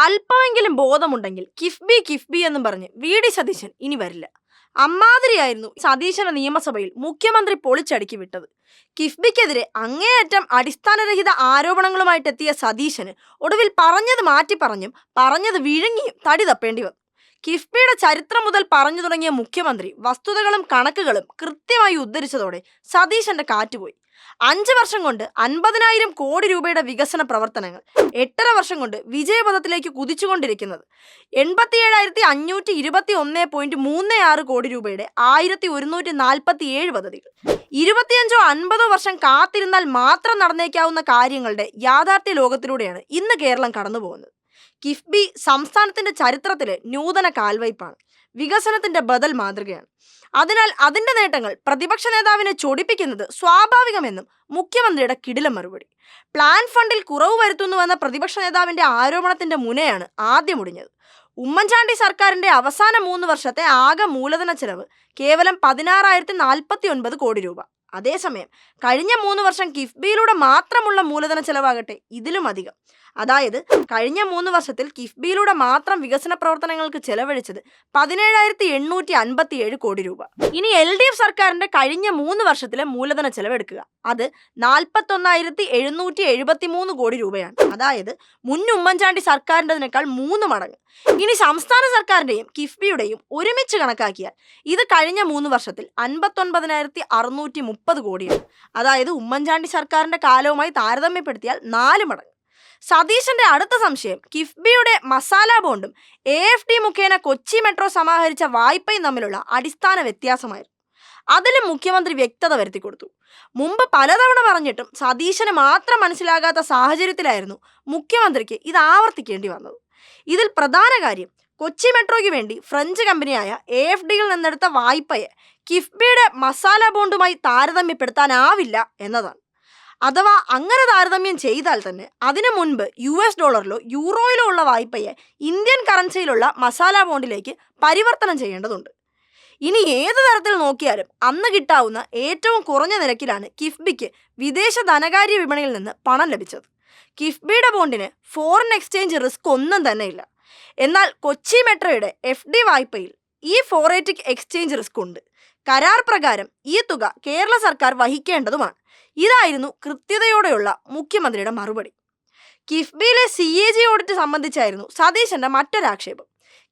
അല്പമെങ്കിലും ബോധമുണ്ടെങ്കിൽ കിഫ്ബി എന്നും പറഞ്ഞ് വി.ഡി. സതീശൻ ഇനി വരില്ല. അമ്മാതിരിയായിരുന്നു സതീശനെ നിയമസഭയിൽ മുഖ്യമന്ത്രി പൊളിച്ചടുക്കി വിട്ടത്. കിഫ്ബിക്കെതിരെ അങ്ങേയറ്റം അടിസ്ഥാനരഹിത ആരോപണങ്ങളുമായിട്ടെത്തിയ സതീശന് ഒടുവിൽ പറഞ്ഞത് മാറ്റി പറഞ്ഞും പറഞ്ഞത് വിഴുങ്ങിയും തടി തപ്പേണ്ടി വന്നു. കിഫ്ബിയുടെ ചരിത്രം മുതൽ പറഞ്ഞു തുടങ്ങിയ മുഖ്യമന്ത്രി വസ്തുതകളും കണക്കുകളും കൃത്യമായി ഉദ്ധരിച്ചതോടെ സതീശന്റെ കാറ്റുപോയി. 5 വർഷം കൊണ്ട് 50,000 കോടി രൂപയുടെ വികസന പ്രവർത്തനങ്ങൾ, 8.5 വർഷം കൊണ്ട് വിജയപഥത്തിലേക്ക് കുതിച്ചുകൊണ്ടിരിക്കുന്നത്, 87,521.36 കോടി രൂപയുടെ 1,147 പദ്ധതികൾ, 25-50 വർഷം കാത്തിരുന്നാൽ മാത്രം നടന്നേക്കാവുന്ന കാര്യങ്ങളുടെ യാഥാർത്ഥ്യ ലോകത്തിലൂടെയാണ് ഇന്ന് കേരളം കടന്നുപോകുന്നത്. കിഫ്ബി സംസ്ഥാനത്തിന്റെ ചരിത്രത്തിലെ നൂതന കാൽവയ്പാണ്, വികസനത്തിന്റെ ബദൽ മാതൃകയാണ്. അതിനാൽ അതിന്റെ നേട്ടങ്ങൾ പ്രതിപക്ഷ നേതാവിനെ ചൊടിപ്പിക്കുന്നത് സ്വാഭാവികമെന്നും മുഖ്യമന്ത്രിയുടെ കിടിലം മറുപടി. പ്ലാൻ ഫണ്ടിൽ കുറവ് വരുത്തുന്നുവെന്ന പ്രതിപക്ഷ നേതാവിന്റെ ആരോപണത്തിന്റെ മുനയാണ് ആദ്യം ഒടിഞ്ഞത്. ഉമ്മൻചാണ്ടി സർക്കാരിന്റെ അവസാന 3 വർഷത്തെ ആകെ മൂലധന ചെലവ് കേവലം 16,049 കോടി രൂപ. അതേസമയം കഴിഞ്ഞ 3 വർഷം കിഫ്ബിയിലൂടെ മാത്രമുള്ള മൂലധന ചെലവാകട്ടെ ഇതിലും അധികം. അതായത് കഴിഞ്ഞ 3 വർഷത്തിൽ കിഫ്ബിയിലൂടെ മാത്രം വികസന പ്രവർത്തനങ്ങൾക്ക് ചെലവഴിച്ചത് 17,857 കോടി രൂപ. ഇനി LDF സർക്കാരിന്റെ കഴിഞ്ഞ 3 വർഷത്തിലെ മൂലധന ചെലവെടുക്കുക. അത് 41,773 കോടി രൂപയാണ്. അതായത് മുൻ ഉമ്മൻചാണ്ടി സർക്കാരിൻ്റെതിനേക്കാൾ 3 മടങ്ങ്. ഇനി സംസ്ഥാന സർക്കാരിന്റെയും കിഫ്ബിയുടെയും ഒരുമിച്ച് കണക്കാക്കിയാൽ ഇത് കഴിഞ്ഞ 3 വർഷത്തിൽ 59,630 കോടിയാണ്. അതായത് ഉമ്മൻചാണ്ടി സർക്കാരിന്റെ കാലവുമായി താരതമ്യപ്പെടുത്തിയാൽ 4 മടങ്ങ്. സതീശന്റെ അടുത്ത സംശയം കിഫ്ബിയുടെ മസാല ബോണ്ടും AFD മുഖേന കൊച്ചി മെട്രോ സമാഹരിച്ച വായ്പയും തമ്മിലുള്ള അടിസ്ഥാന വ്യത്യാസമായിരുന്നു. അതിലും മുഖ്യമന്ത്രി വ്യക്തത വരുത്തി കൊടുത്തു. മുമ്പ് പലതവണ പറഞ്ഞിട്ടും സതീശന് മാത്രം മനസ്സിലാകാത്ത സാഹചര്യത്തിലായിരുന്നു മുഖ്യമന്ത്രിക്ക് ഇത് ആവർത്തിക്കേണ്ടി വന്നത്. ഇതിൽ പ്രധാന കാര്യം കൊച്ചി മെട്രോയ്ക്ക് വേണ്ടി ഫ്രഞ്ച് കമ്പനിയായ AFDയിൽ നിന്നെടുത്ത വായ്പയെ കിഫ്ബിയുടെ മസാല ബോണ്ടുമായി താരതമ്യപ്പെടുത്താനാവില്ല എന്നതാണ്. അഥവാ അങ്ങനെ താരതമ്യം ചെയ്താൽ തന്നെ അതിനു മുൻപ് US ഡോളറിലോ യൂറോയിലോ ഉള്ള വായ്പയെ ഇന്ത്യൻ കറൻസിയിലുള്ള മസാല ബോണ്ടിലേക്ക് പരിവർത്തനം ചെയ്യേണ്ടതുണ്ട്. ഇനി ഏത് തരത്തിൽ നോക്കിയാലും അന്ന് കിട്ടാവുന്ന ഏറ്റവും കുറഞ്ഞ നിരക്കിലാണ് കിഫ്ബിക്ക് വിദേശ ധനകാര്യ വിപണിയിൽ നിന്ന് പണം ലഭിച്ചത്. കിഫ്ബിയുടെ ബോണ്ടിന് ഫോറിൻ എക്സ്ചേഞ്ച് റിസ്ക് ഒന്നും തന്നെ ഇല്ല. എന്നാൽ കൊച്ചി മെട്രോയുടെ FD വായ്പയിൽ ഈ ഫോറേറ്റിക് എക്സ്ചേഞ്ച് റിസ്ക് ഉണ്ട്. കരാർ പ്രകാരം ഈ തുക കേരള സർക്കാർ വഹിക്കേണ്ടതുമാണ്. ഇതായിരുന്നു കൃത്യതയോടെയുള്ള മുഖ്യമന്ത്രിയുടെ മറുപടി. കിഫ്ബിയിലെ CAG ഓഡിറ്റ് സംബന്ധിച്ചായിരുന്നു സതീശന്റെ മറ്റൊരാക്ഷേപം.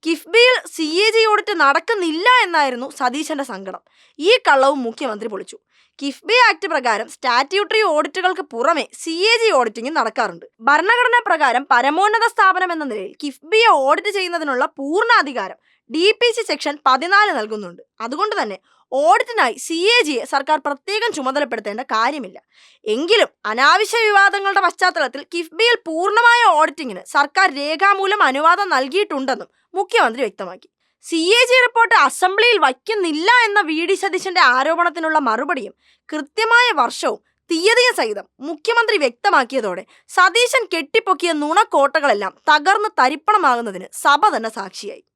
കിഫ്ബിയിൽ CAG ഓഡിറ്റ് നടക്കുന്നില്ല എന്നായിരുന്നു സതീശന്റെ സങ്കടം. ഈ കള്ളവും മുഖ്യമന്ത്രി പൊളിച്ചു. കിഫ്ബി ആക്ട് പ്രകാരം സ്റ്റാറ്റ്യൂട്ടറി ഓഡിറ്റുകൾക്ക് പുറമെ CAG ഓഡിറ്റിംഗ് നടക്കാറുണ്ട്. ഭരണഘടനാ പ്രകാരം പരമോന്നത സ്ഥാപനം എന്ന നിലയിൽ കിഫ്ബിയെ ഓഡിറ്റ് ചെയ്യുന്നതിനുള്ള പൂർണ്ണ അധികാരം DPC സെക്ഷൻ 14 നൽകുന്നുണ്ട്. അതുകൊണ്ട് തന്നെ ഓഡിറ്റിനായി CAGയെ സർക്കാർ പ്രത്യേകം ചുമതലപ്പെടുത്തേണ്ട കാര്യമില്ല. എങ്കിലും അനാവശ്യ വിവാദങ്ങളുടെ പശ്ചാത്തലത്തിൽ കിഫ്ബിയിൽ പൂർണ്ണമായ ഓഡിറ്റിങ്ങിന് സർക്കാർ രേഖാമൂലം അനുവാദം നൽകിയിട്ടുണ്ടെന്നും മുഖ്യമന്ത്രി വ്യക്തമാക്കി. CAG റിപ്പോർട്ട് അസംബ്ലിയിൽ വയ്ക്കുന്നില്ല എന്ന V.D. സതീശന്റെ ആരോപണത്തിനുള്ള മറുപടിയും കൃത്യമായ വർഷവും തീയതിയും സഹിതം മുഖ്യമന്ത്രി വ്യക്തമാക്കിയതോടെ സതീശൻ കെട്ടിപ്പൊക്കിയ നുണക്കോട്ടകളെല്ലാം തകർന്ന് തരിപ്പണമാകുന്നതിന് സഭ തന്നെ സാക്ഷിയായി.